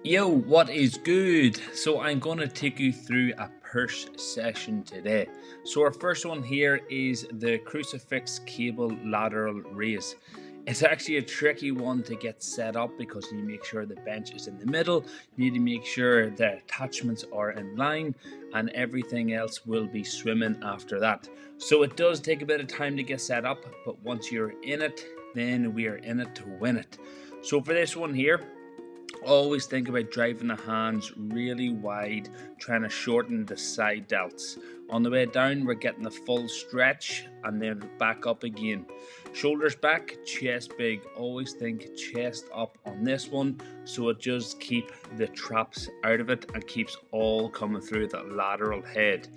Yo, what is good? So I'm going to take you through a push session today. So our first one here is the crucifix cable lateral raise. It's actually a tricky one to get set up because you need to make sure the bench is in the middle, you need to make sure the attachments are in line, and everything else will be swimming after that. So it does take a bit of time to get set up, but once you're in it, then we are in it to win it. So for this one here, always think about driving the hands really wide, trying to shorten the side delts. On the way down, we're getting the full stretch and then back up again. Shoulders back, chest big. Always think chest up on this one, so it just keeps the traps out of it and keeps all coming through that lateral head.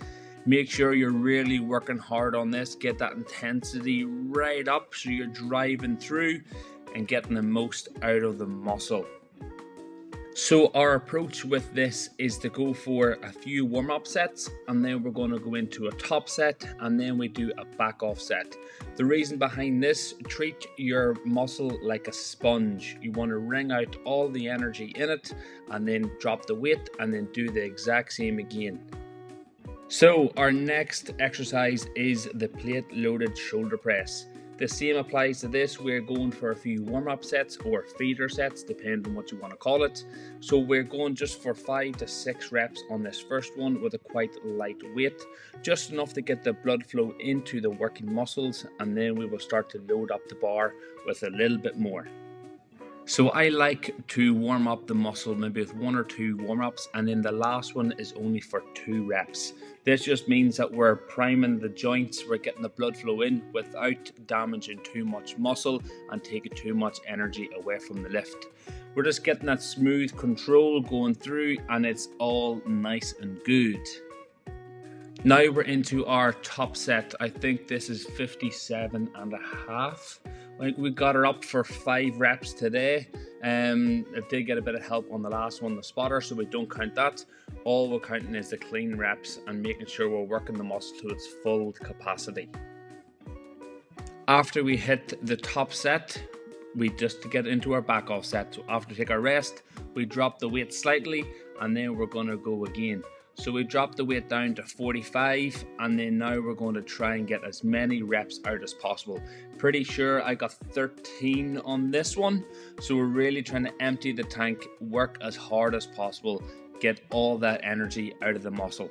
Make sure you're really working hard on this. Get that intensity right up so you're driving through and getting the most out of the muscle. So our approach with this is to go for a few warm-up sets, and then we're going to go into a top set, and then we do a back off set. The reason behind this, treat your muscle like a sponge. You want to wring out all the energy in it and then drop the weight and then do the exact same again. So our next exercise is the plate loaded shoulder press. The same applies to this. We're going for a few warm-up sets or feeder sets, depending on what you want to call it. So we're going just for 5 to 6 reps on this first one with a quite light weight, just enough to get the blood flow into the working muscles, and then we will start to load up the bar with a little bit more. So I like to warm up the muscle maybe with 1 or 2 warm-ups, and then the last one is only for 2 reps. This just means that we're priming the joints, we're getting the blood flow in without damaging too much muscle and taking too much energy away from the lift. We're just getting that smooth control going through, and it's all nice and good. Now we're into our top set. I think this is 57.5. Like, we got her up for 5 reps today. It did get a bit of help on the last one, the spotter, so we don't count that. All we're counting is the clean reps and making sure we're working the muscle to its full capacity. After we hit the top set, we just get into our back off set. So after we take our rest, we drop the weight slightly, and then we're going to go again. So we dropped the weight down to 45, and then now we're going to try and get as many reps out as possible. Pretty sure I got 13 on this one. So we're really trying to empty the tank, work as hard as possible, get all that energy out of the muscle.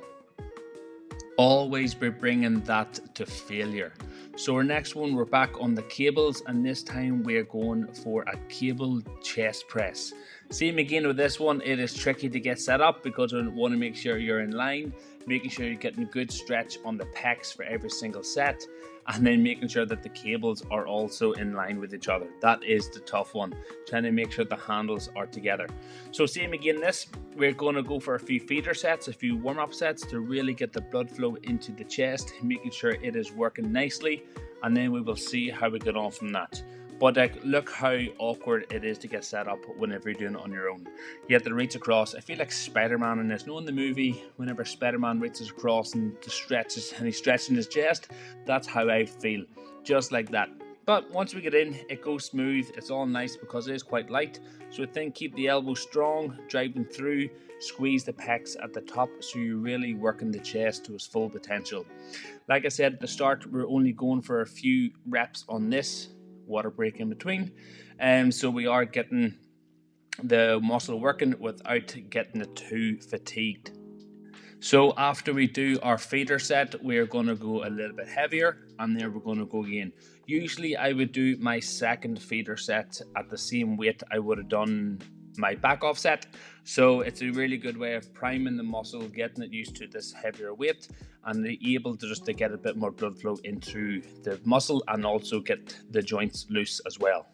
Always be bringing that to failure. So our next one, we're back on the cables, and this time we're going for a cable chest press. Same again with this one, it is tricky to get set up because we want to make sure you're in line, making sure you're getting good stretch on the pecs for every single set, and then making sure that the cables are also in line with each other. That is the tough one, trying to make sure the handles are together. So same again this, we're going to go for a few feeder sets, a few warm-up sets to really get the blood flow into the chest, making sure it is working nicely, and then we will see how we get on from that. But look how awkward it is to get set up whenever you're doing it on your own. You have to reach across. I feel like Spider-Man in this. You know, in the movie, whenever Spider-Man reaches across and stretches and he's stretching his chest, that's how I feel, just like that. But once we get in, it goes smooth. It's all nice because it is quite light. So I think keep the elbows strong, driving through, squeeze the pecs at the top so you're really working the chest to its full potential. Like I said at the start, we're only going for a few reps on this. Water break in between, so we are getting the muscle working without getting it too fatigued. So after we do our feeder set, we're going to go a little bit heavier, and then we're going to go again. Usually I would do my second feeder set at the same weight I would have done my back off set. So it's a really good way of priming the muscle, getting it used to this heavier weight, and able to just to get a bit more blood flow into the muscle and also get the joints loose as well.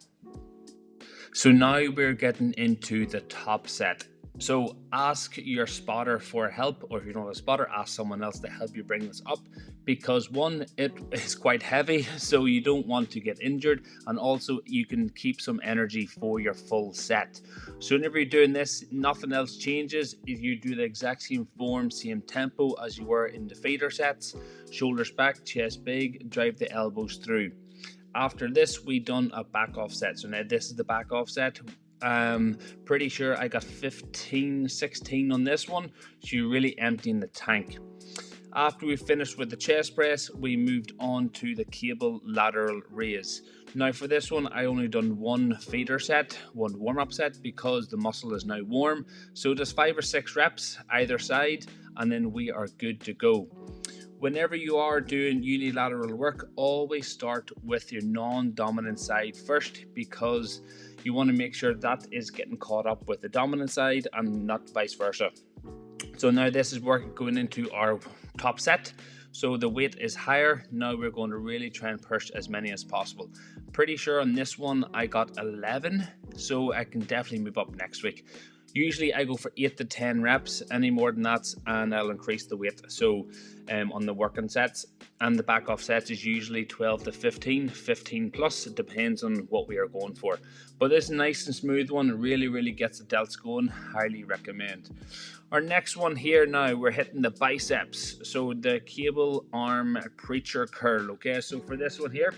So now we're getting into the top set. So ask your spotter for help, or if you don't have a spotter, ask someone else to help you bring this up, because one, it is quite heavy, so you don't want to get injured, and also you can keep some energy for your full set. So whenever you're doing this, nothing else changes. If you do the exact same form, same tempo as you were in the feeder sets, shoulders back, chest big, drive the elbows through. After this, we done a back off set. So now this is the back off set. Pretty sure I got 15, 16 on this one, so you're really emptying the tank. After we finished with the chest press, we moved on to the cable lateral raise. Now for this one, I only done one feeder set, one warm-up set, because the muscle is now warm. So just 5 or 6 reps either side, and then we are good to go. Whenever you are doing unilateral work, always start with your non-dominant side first, because you want to make sure that is getting caught up with the dominant side and not vice versa. So now this is work going into our top set. So the weight is higher. Now we're going to really try and push as many as possible. Pretty sure on this one I got 11, so I can definitely move up next week. Usually I go for 8 to 10 reps, any more than that, and I'll increase the weight. So on the working sets, and the back off sets is usually 12 to 15, 15 plus. It depends on what we are going for. But this nice and smooth one really gets the delts going. Highly recommend. Our next one here now, we're hitting the biceps. So the cable arm preacher curl. Okay, so for this one here,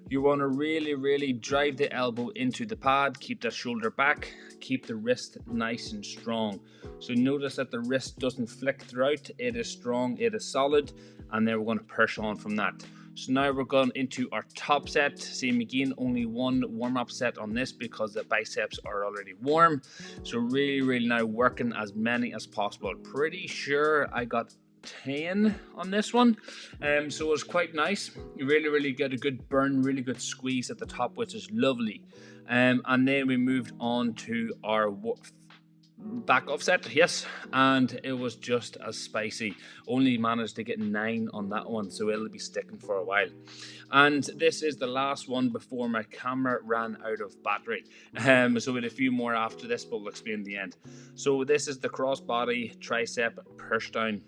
you want to really drive the elbow into the pad, keep the shoulder back, keep the wrist nice and strong. So notice that the wrist doesn't flick throughout, it is strong, it is solid, and then we're going to push on from that. So now we're going into our top set. Same again, only one warm-up set on this because the biceps are already warm. So really now working as many as possible. Pretty sure I got 10 on this one, so it was quite nice. You really get a good burn, really good squeeze at the top, which is lovely. And then we moved on to our back offset, yes, and it was just as spicy. Only managed to get 9 on that one, so it'll be sticking for a while. And this is the last one before my camera ran out of battery. So we had a few more after this, but we'll explain the end. So this is the crossbody tricep push down.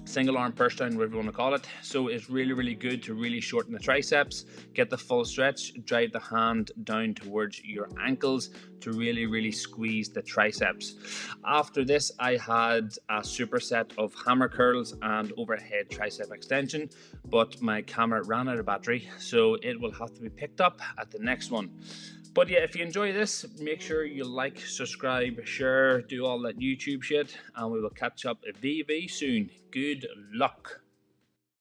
Single arm push down, whatever you want to call it. So it's really good to really shorten the triceps, get the full stretch, drive the hand down towards your ankles to really squeeze the triceps. After this, I had a superset of hammer curls and overhead tricep extension, but my camera ran out of battery, so it will have to be picked up at the next one. But yeah, if you enjoy this, make sure you like, subscribe, share, do all that YouTube shit, and we will catch up very soon. Good luck.